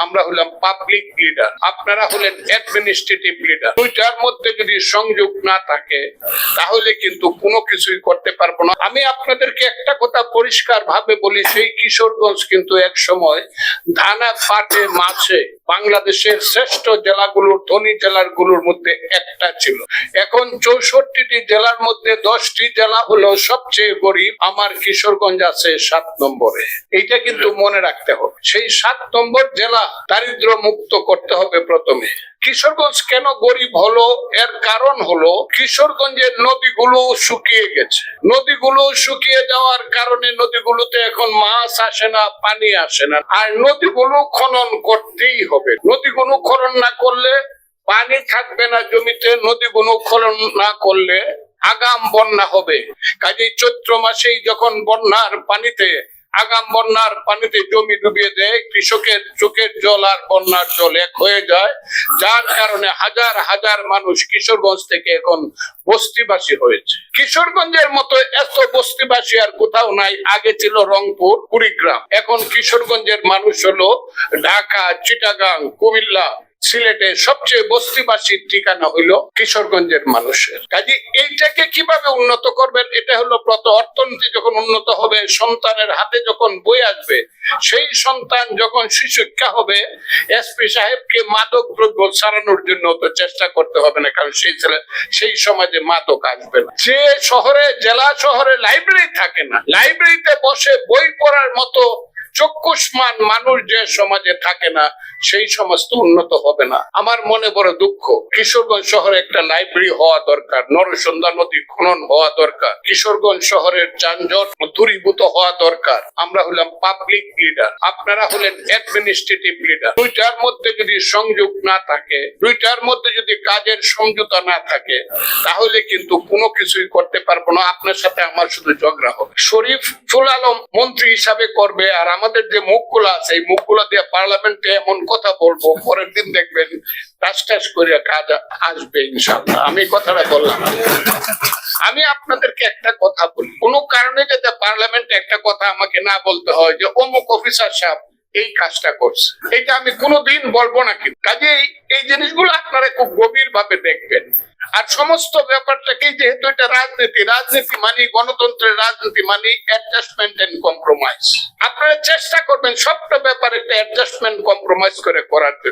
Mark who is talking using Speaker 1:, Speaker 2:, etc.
Speaker 1: আমরা হলাম public leader, আপনারা হলেন অ্যাডমিনিস্ট্রেটিভ লিডার। দুইটার মধ্যে যদি সংযোগ না থাকে তাহলে কিন্তু কোনো কিছুই করতে পারবো না। আমি আপনাদেরকে একটা কথা পরিষ্কার ভাবে বলি, সেই কিশোরগঞ্জ কিন্তু এক সময় ধানা পাটে মাছে বাংলাদেশের শ্রেষ্ঠ জেলাগুলোর, ধনী জেলাগুলোর মধ্যে একটা ছিল। এখন 64টি জেলার মধ্যে 10টি জেলা হলো সবচেয়ে গরিব। আমার কিশোরগঞ্জ আছে 7 নম্বরে। এইটা কিন্তু মনে রাখতে হবে। সেই 7 নম্বর জেলা দারিদ্র মুক্ত করতে হবে প্রথমে। কিশোরগঞ্জ কেন গরিব হলো, এর কারণ হলো কিশোরগঞ্জের নদীগুলো শুকিয়ে গেছে। নদীগুলো শুকিয়ে যাওয়ার কারণে নদীগুলোতে এখন মাছ আসে না, পানি আসে না। আর নদীগুলো খনন করতেই হবে। নদীগুলো খনন না করলে পানি থাকবে না জমিতে। নদীগুলো খনন না করলে আগাম বন্যা হবে। কাজেই চৈত্র মাসেই যখন আগাম বন্যার পানিতে জমি ডুবিয়ে দেয়, কৃষকের চোখের জল আর বন্যার জল এক হয়ে যায়, যার কারণে হাজার হাজার মানুষ কিশোরগঞ্জ থেকে এখন বস্তিবাসী হয়েছে। কিশোরগঞ্জের মতো এত বস্তিবাসী আর কোথাও নাই। আগে ছিল রংপুর, কুড়িগ্রাম। এখন কিশোরগঞ্জের মানুষ হলো ঢাকা, চিটাগাং, কুমিল্লা, সিলেটে সবচেয়ে বস্তিবাসীর ঠিকানা হইলো কিশোরগঞ্জের মানুষের। কাজে এইটাকে কিভাবে উন্নত করবেন, এটা হলো প্রথম। অর্থনীতি যখন উন্নত হবে, সন্তানের হাতে যখন বই আসবে, সেই সন্তান যখন সুশিক্ষা হবে, এসপি সাহেবকে মাদক দ্রব্য ছাড়ানোর জন্য তো চেষ্টা করতে হবে না, কারণ সেই সমাজে মাদক আসবে না। যে শহরে, জেলা শহরে লাইব্রেরি থাকে না, লাইব্রেরিতে বসে বই পড়ার মতো চক্ষুষ্মান মানুষ যে সমাজে থাকে না, সেই সমাজ তো উন্নত হবে না। আমার মনে বড় দুঃখ। কিশোরগঞ্জ শহরে একটা লাইব্রেরি হওয়া দরকার, নরসুন্দা নদী খনন হওয়া দরকার, কিশোরগঞ্জ শহরের যানজট দূরীভূত হওয়া দরকার। আমরা হলাম পাবলিক লিডার, আপনারা হলেন অ্যাডমিনিস্ট্রেটিভ লিডার। দুইটার মধ্যে যদি সংযোগ না থাকে, দুইটার মধ্যে যদি কাজের সমঝোতা না থাকে, তাহলে কিন্তু কোনো কিছুই করতে পারবো না। আপনার সাথে আমার শুধু ঝগড়া হবে। শরীফুল আলম মন্ত্রী হিসাবে করবে, আর আমাদের যে মুখগুলো আছে, এই মুখগুলো দিয়ে পার্লামেন্টে এমন কথা বলবো, পরের দিন দেখবেন টাস করে কাজ আসবে ইনশাআল্লাহ। আমি কথাটা বললাম। আমি আপনাদেরকে একটা কথা বলি, কোনো কারণে যাতে পার্লামেন্টে একটা কথা আমাকে না বলতে হয় যে অমুক অফিসার সাহেব এই কাজটা করছে, এটা আমি কোনোদিন বলবো না। কিন্তু কাজেই এই জিনিসগুলো আপনারা খুব গভীর ভাবে দেখবেন। আর সমস্ত ব্যাপারটাকে, যেহেতু এটা রাজনীতি মানে গণতন্ত্রের রাজনীতি মানে অ্যাডজাস্টমেন্ট এন্ড কম্প্রোমাইজ। আপনারা চেষ্টা করবেন সবটা ব্যাপারে একটা অ্যাডজাস্টমেন্ট কম্প্রোমাইজ করে করার জন্য।